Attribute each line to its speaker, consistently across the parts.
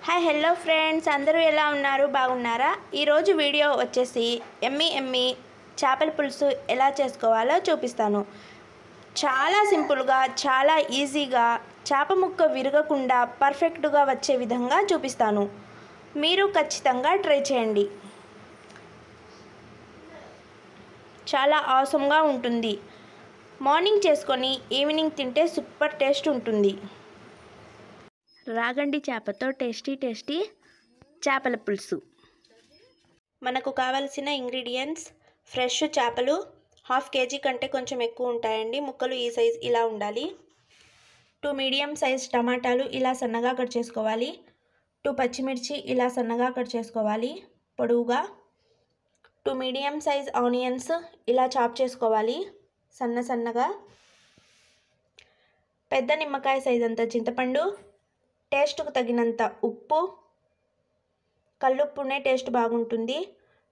Speaker 1: Hi hello friends, అందరూ ఎలా ఉన్నారు? బాగున్నారా? ఈరోజు వీడియో వచ్చేసి ఎమ్మి చేపల పులుసు ఎలా చేసుకోవాలో చూపిస్తాను. చాలా సింపుల్గా, చాలా ఈజీగా, చేప ముక్క విరగకుండా పర్ఫెక్ట్గా వచ్చే విధంగా చూపిస్తాను. మీరు ఖచ్చితంగా ట్రై చేయండి. చాలా ఆసమ్గా ఉంటుంది. మార్నింగ్ చేసుకొని ఈవినింగ్ తింటే సూపర్ టేస్ట్ ఉంటుంది. రాగండి చేపతో టేస్టీ చేపల పులుసు. మనకు కావలసిన ఇంగ్రీడియంట్స్: ఫ్రెష్ చేపలు 1/2 kg కంటే కొంచెం ఎక్కువ ఉంటాయండి. ముక్కలు ఈ సైజ్ ఇలా ఉండాలి. 2 మీడియం సైజ్ టమాటాలు ఇలా సన్నగా కట్ చేసుకోవాలి. 2 పచ్చిమిర్చి ఇలా సన్నగా కట్ చేసుకోవాలి పొడవుగా. 2 మీడియం సైజ్ ఆనియన్స్ ఇలా చాప్ చేసుకోవాలి సన్నగా. పెద్ద నిమ్మకాయ సైజ్ అంత చింతపండు, టేస్ట్కు తగినంత ఉప్పు, కల్లుప్పునే టేస్ట్ బాగుంటుంది.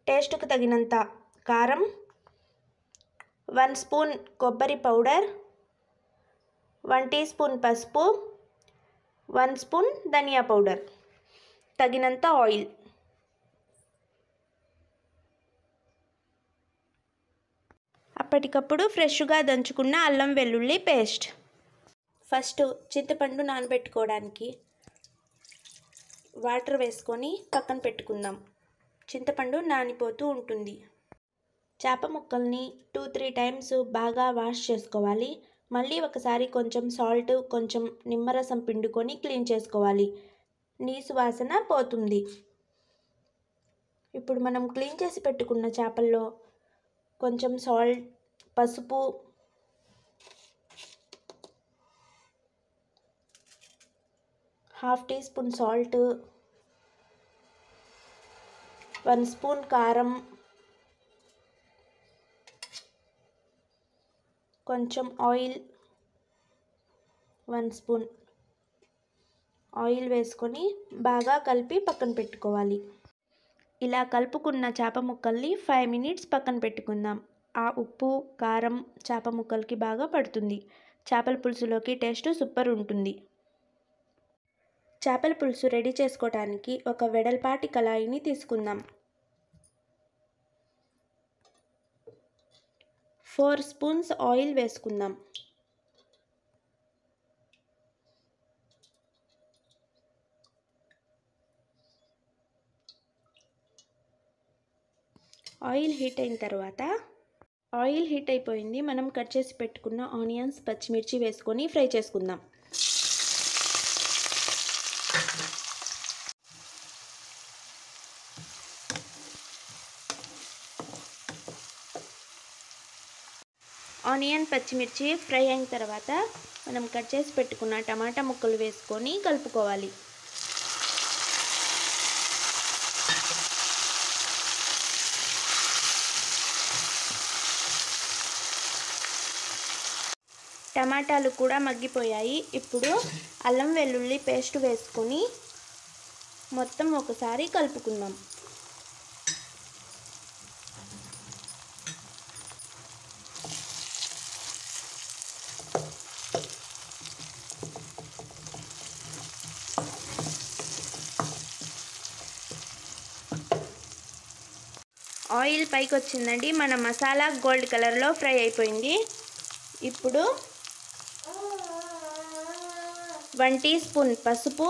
Speaker 1: టేస్ట్కు తగినంత కారం, 1 స్పూన్ కొబ్బరి పౌడర్, 1 టీ స్పూన్ పసుపు, 1 స్పూన్ ధనియా పౌడర్, తగినంత ఆయిల్. అప్పటికప్పుడు ఫ్రెష్గా దంచుకున్న అల్లం వెల్లుల్లి పేస్ట్. ఫస్ట్ చింతపండు నానబెట్టుకోవడానికి వాటర్ వేసుకొని పక్కన పెట్టుకుందాం. చింతపండు నానిపోతూ ఉంటుంది. చేప ముక్కల్ని 2-3 టైమ్స్ బాగా వాష్ చేసుకోవాలి. మళ్ళీ ఒకసారి కొంచెం సాల్ట్, కొంచెం నిమ్మరసం పిండుకొని క్లీన్ చేసుకోవాలి. నీసు వాసన పోతుంది. ఇప్పుడు మనం క్లీన్ చేసి పెట్టుకున్న చేపల్లో కొంచెం సాల్ట్, పసుపు, ½ టీ స్పూన్ సాల్ట్, 1 స్పూన్ కారం, కొంచెం ఆయిల్, 1 స్పూన్ ఆయిల్ వేసుకొని బాగా కలిపి పక్కన పెట్టుకోవాలి. ఇలా కలుపుకున్న చేప ముక్కల్ని 5 మినిట్స్ పక్కన పెట్టుకుందాం. ఆ ఉప్పు, కారం చేప ముక్కలకి బాగా పడుతుంది. చేపల పులుసులోకి టేస్ట్ సూపర్ ఉంటుంది. చేపల పులుసు రెడీ చేసుకోవడానికి ఒక వెడల్పాటి కళాయిని తీసుకుందాం. 4 స్పూన్స్ ఆయిల్ వేసుకుందాం. ఆయిల్ హీట్ అయిన తర్వాత, ఆయిల్ హీట్ అయిపోయింది. మనం కట్ చేసి పెట్టుకున్న ఆనియన్స్, పచ్చిమిర్చి వేసుకొని ఫ్రై చేసుకుందాం. ఆనియన్, పచ్చిమిర్చి ఫ్రై అయిన తర్వాత మనం కట్ చేసి పెట్టుకున్న టమాటా ముక్కలు వేసుకొని కలుపుకోవాలి. టమాటాలు కూడా మగ్గిపోయాయి. ఇప్పుడు అల్లం వెల్లుల్లి పేస్ట్ వేసుకొని మొత్తం ఒకసారి కలుపుకుందాం. ఆయిల్ పైకి వచ్చిందండి. మన మసాలా గోల్డ్ కలర్లో ఫ్రై అయిపోయింది. ఇప్పుడు 1 టీ స్పూన్ పసుపు,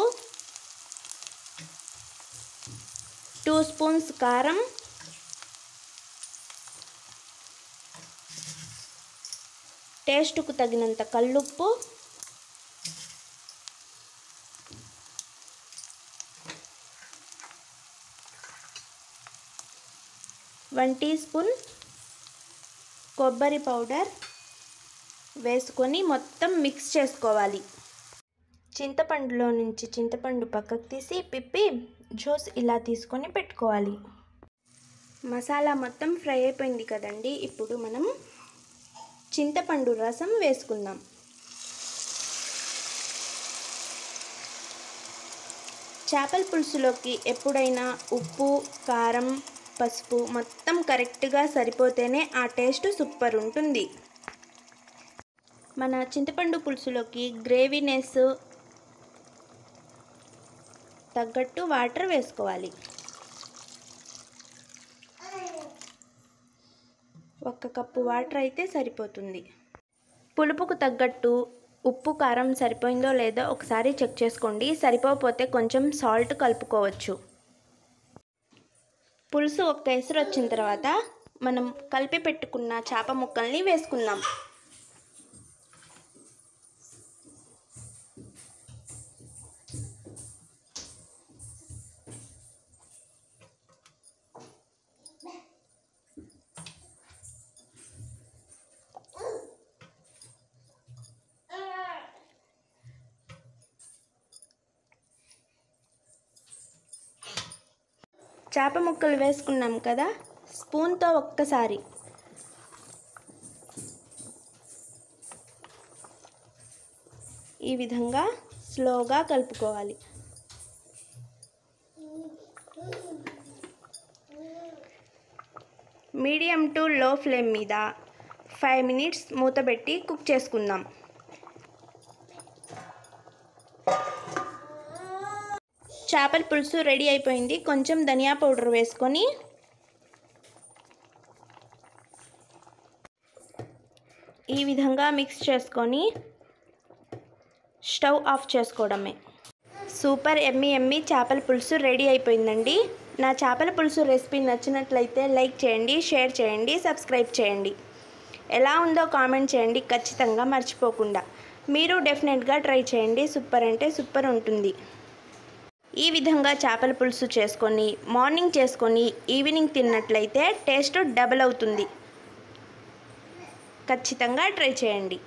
Speaker 1: 2 స్పూన్స్ కారం, టేస్ట్కు తగినంత కల్లుప్పు, 1 టీ స్పూన్ కొబ్బరి పౌడర్ వేసుకొని మొత్తం మిక్స్ చేసుకోవాలి. చింతపండులో నుంచి చింతపండు పక్కకు తీసి పిప్పి జ్యూస్ ఇలా తీసుకొని పెట్టుకోవాలి. మసాలా మొత్తం ఫ్రై అయిపోయింది కదండి. ఇప్పుడు మనం చింతపండు రసం వేసుకుందాం. చేపల పులుసులోకి ఎప్పుడైనా ఉప్పు, కారం, పసుపు మొత్తం కరెక్ట్గా సరిపోతేనే ఆ టేస్ట్ సూపర్ ఉంటుంది. మన చింతపండు పులుసులోకి గ్రేవీనెస్ తగ్గట్టు వాటర్ వేసుకోవాలి. 1 కప్పు వాటర్ అయితే సరిపోతుంది. పులుపుకు తగ్గట్టు ఉప్పు కారం సరిపోయిందో లేదో ఒకసారి చెక్ చేసుకోండి. సరిపోకపోతే కొంచెం సాల్ట్ కలుపుకోవచ్చు. పులుసు ఒక ఎసరు వచ్చిన తర్వాత మనం కలిపి పెట్టుకున్న చేప ముక్కల్ని వేసుకుందాం. చేప ముక్కలు వేసుకున్నాం కదా, స్పూన్తో ఒక్కసారి ఈ విధంగా స్లోగా కలుపుకోవాలి. మీడియం టు లో ఫ్లేమ్ మీద 5 మినిట్స్ మూత పెట్టి కుక్ చేసుకుందాం. చేపల పులుసు రెడీ అయిపోయింది. కొంచెం ధనియా పౌడర్ వేసుకొని ఈ విధంగా మిక్స్ చేసుకొని స్టవ్ ఆఫ్ చేసుకోవడమే. సూపర్ ఎమ్మీ చేపల పులుసు రెడీ అయిపోయిందండి. నా చేపల పులుసు రెసిపీ నచ్చినట్లయితే లైక్ చేయండి, షేర్ చేయండి, సబ్స్క్రైబ్ చేయండి. ఎలా ఉందో కామెంట్ చేయండి ఖచ్చితంగా మర్చిపోకుండా. మీరు డెఫినెట్గా ట్రై చేయండి. సూపర్ అంటే సూపర్ ఉంటుంది. ఈ విధంగా చేపల పులుసు చేసుకొని మార్నింగ్ చేసుకొని ఈవినింగ్ తిన్నట్లయితే టేస్ట్ డబుల్ అవుతుంది. ఖచ్చితంగా ట్రై చేయండి.